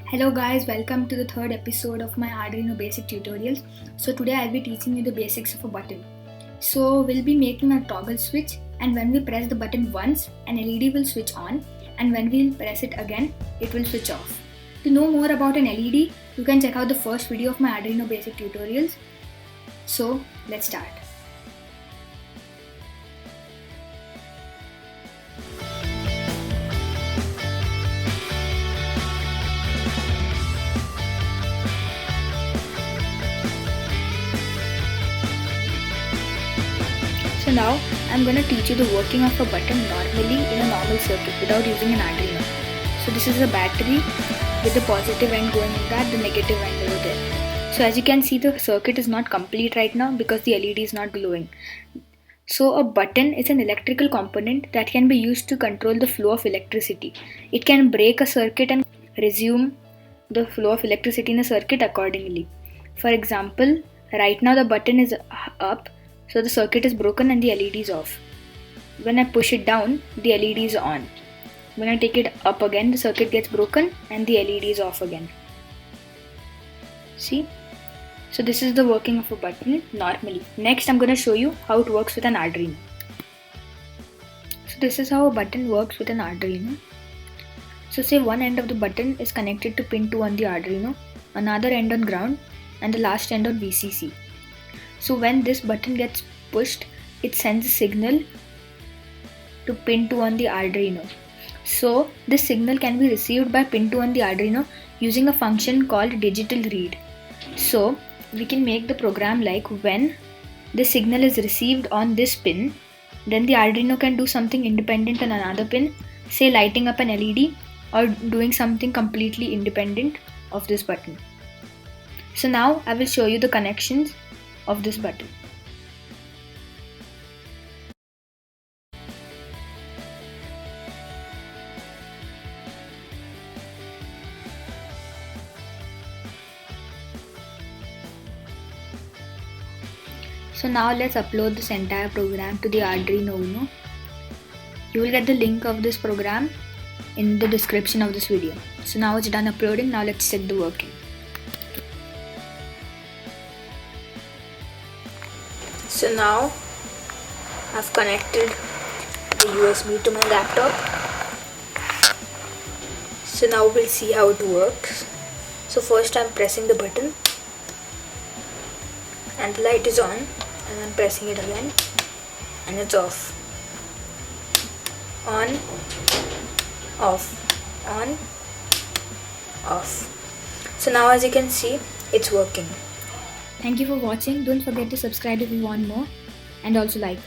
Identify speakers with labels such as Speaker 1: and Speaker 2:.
Speaker 1: Hello guys, welcome to the third episode of my Arduino basic tutorials. So today I'll be teaching you the basics of a button. So we'll be making a toggle switch, and when we press the button once, an LED will switch on, and when we'll press it again, it will switch off. To know more about an LED, you can check out the first video of my Arduino basic tutorials. So let's start. So now I'm going to teach you the working of a button normally in a normal circuit without using an Arduino. So this is a battery with the positive end going in that, the negative end over there. So as you can see, the circuit is not complete right now because the LED is not glowing. So a button is an electrical component that can be used to control the flow of electricity. It can break a circuit and resume the flow of electricity in a circuit accordingly. For example, right now the button is up, so the circuit is broken and the LED is off. When I push it down, the LED is on. When I take it up again, the circuit gets broken and the LED is off again. See? So this is the working of a button normally. Next I'm going to show you how it works with an Arduino. So this is how a button works with an Arduino. So say one end of the button is connected to pin 2 on the Arduino, another end on ground, and the last end on VCC. So when this button gets pushed, it sends a signal to pin 2 on the Arduino. So this signal can be received by pin 2 on the Arduino using a function called digital read. So we can make the program like when the signal is received on this pin, then the Arduino can do something independent on another pin, say lighting up an LED or doing something completely independent of this button. So now I will show you the connections of this button. So now let's upload this entire program to the Arduino Uno. You will get the link of this program in the description of this video. So now it's done uploading. Now let's check the working. So now I've connected the USB to my laptop. So now we'll see how it works. So first I'm pressing the button and the light is on, and I'm pressing it again and it's off. On, off, on, off. So now as you can see, it's working. Thank you for watching. Don't forget to subscribe if you want more, and also like.